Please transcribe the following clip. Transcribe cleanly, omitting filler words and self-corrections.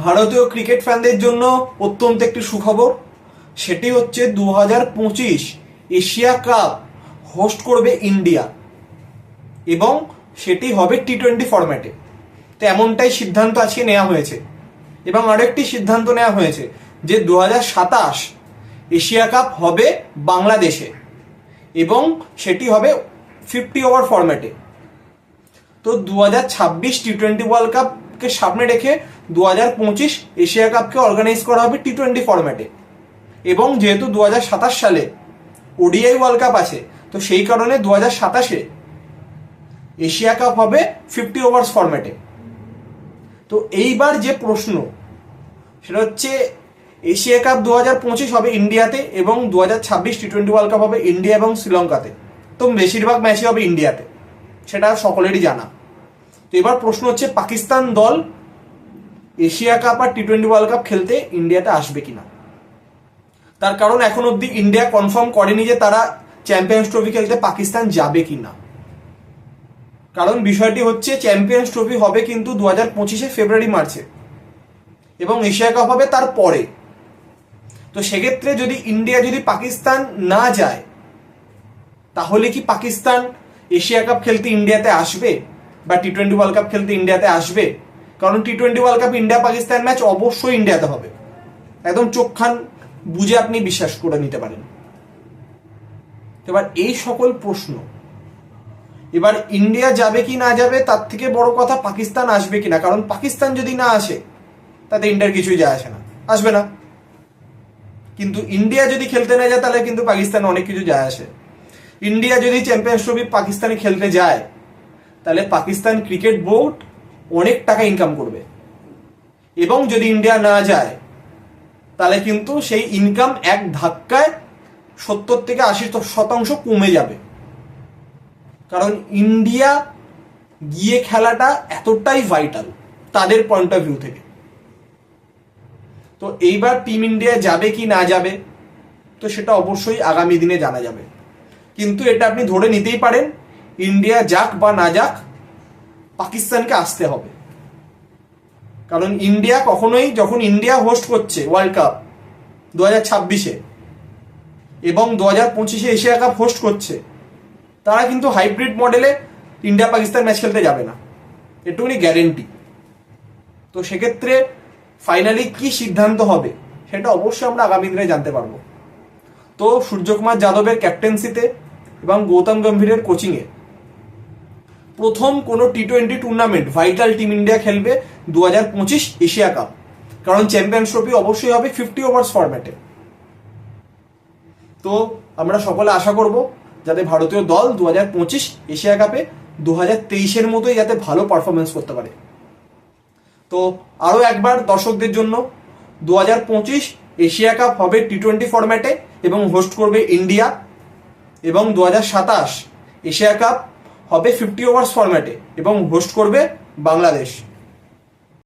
ভারতীয় ক্রিকেট ফ্যানদের জন্য অত্যন্ত একটি সুখবর। সেটি হচ্ছে 2025 এশিয়া কাপ হোস্ট করবে ইন্ডিয়া এবং সেটি হবে টি-20 ফরম্যাটে। তো এমনটাই সিদ্ধান্ত আজকে নেওয়া হয়েছে। এবং আরেকটি সিদ্ধান্ত নেওয়া হয়েছে যে 2027 এশিয়া কাপ হবে বাংলাদেশে এবং সেটি হবে 50 ওভার ফরম্যাটে। তো 2026 টি-20 ওয়ার্ল্ড কাপকে সামনে রেখে 2025 এশিয়া কাপকে অর্গানাইজ করা হবে টি-20 ফরম্যাটে। এবং যেহেতু 2027 সালে ওডিআই ওয়ার্ল্ড কাপ আছে, তো সেই কারণে 2027-এ এশিয়া কাপ হবে 50 ওভার্স ফরম্যাটে। তো এইবার যে প্রশ্ন সেটা হচ্ছে এশিয়া কাপ 2025 হবে ইন্ডিয়াতে এবং 2026 টি-20 ওয়ার্ল্ড কাপ হবে ইন্ডিয়া এবং শ্রীলঙ্কাতে। তো বেশিরভাগ ম্যাচই হবে ইন্ডিয়াতে, সেটা সকলেরই জানা। তো এবার প্রশ্ন হচ্ছে পাকিস্তান দল এশিয়া কাপ আর টি-20 ওয়ার্ল্ড কাপ খেলতে ইন্ডিয়াতে আসবে কিনা। তার কারণ এখন অব্দি ইন্ডিয়া কনফার্ম করেনি যে তারা চ্যাম্পিয়ন্স ট্রফি খেলতে পাকিস্তান যাবে কিনা। কারণ বিষয়টি হচ্ছে চ্যাম্পিয়ন্স ট্রফি হবে কিন্তু 2025 ফেব্রুয়ারি মার্চে এবং এশিয়া কাপ হবে তারপরে। তো সেক্ষেত্রে যদি ইন্ডিয়া যদি পাকিস্তান না যায়, তাহলে কি পাকিস্তান এশিয়া কাপ খেলতে ইন্ডিয়াতে আসবে বা টি-20 ওয়ার্ল্ড কাপ খেলতে ইন্ডিয়াতে আসবে? কারণ টি-20 world cup India Pakistan match অবশ্যই ইন্ডিয়াতে হবে, একদম চোখ খান বুঝে আপনি বিশ্বাস করে নিতে পারেন। এবার এই সকল প্রশ্ন, এবার ইন্ডিয়া যাবে কি না যাবে তার থেকে বড় কথা পাকিস্তান আসবে কিনা। কারণ পাকিস্তান যদি না আসে তাতে ইন্ডিয়ার কিছুই যায় আসে না, আসবে না। কিন্তু ইন্ডিয়া যদি খেলতে না যায় তাহলে কিন্তু পাকিস্তান অনেক কিছু যায় আসে। ইন্ডিয়া যদি চ্যাম্পিয়ন্স ট্রফি পাকিস্তানে খেলতে যায় তাহলে পাকিস্তান ক্রিকেট বোর্ড অনেক টাকা ইনকাম করবে এবং যদি ইন্ডিয়া না যায় তাহলে কিন্তু সেই ইনকাম এক ধাক্কায় 70 থেকে 80% কমে যাবে। কারণ ইন্ডিয়া গিয়ে খেলাটা এতটাই ভাইটাল তাদের পয়েন্ট অফ ভিউ থেকে। তো এইবার টিম ইন্ডিয়া যাবে কি না যাবে তো সেটা অবশ্যই আগামী দিনে জানা যাবে। কিন্তু এটা আপনি ধরে নিতেই পারেন ইন্ডিয়া যাক বা না যাক পাকিস্তানকে আসতে হবে। কারণ ইন্ডিয়া কখনোই, যখন ইন্ডিয়া হোস্ট করছে ওয়ার্ল্ড কাপ 2026-এ এবং 2025-এ এশিয়া কাপ হোস্ট করছে, তারা কিন্তু হাইব্রিড মডেলে ইন্ডিয়া পাকিস্তান ম্যাচ খেলতে যাবে না, এটুকুনি গ্যারেন্টি। তো সেক্ষেত্রে ফাইনালি কি সিদ্ধান্ত হবে সেটা অবশ্যই আমরা আগামী দিনে জানতে পারবো। তো সূর্যকুমার যাদবের ক্যাপ্টেন্সিতে এবং গৌতম গম্ভীরের কোচিংয়ে প্রথম কোনো টি-20 টুর্নামেন্ট ভাইটাল টিম ইন্ডিয়া খেলবে 2025 এশিয়া কাপ। কারণ চ্যাম্পিয়ন্স ট্রফি অবশ্যই হবে 50 ওভার্স ফরম্যাটে। তো আমরা সকলে আশা করব যাতে ভারতীয় দল 2025 এশিয়া কাপে 2023-এর মতোই যাতে ভালো পারফরমেন্স করতে পারে। তো আরও একবার দর্শকদের জন্য 2025 এশিয়া কাপ হবে টি-20 ফরম্যাটে এবং হোস্ট করবে ইন্ডিয়া এবং 2027 এশিয়া কাপ হবে 50 ওভার্স ফরম্যাটে এবং হোস্ট করবে বাংলাদেশ।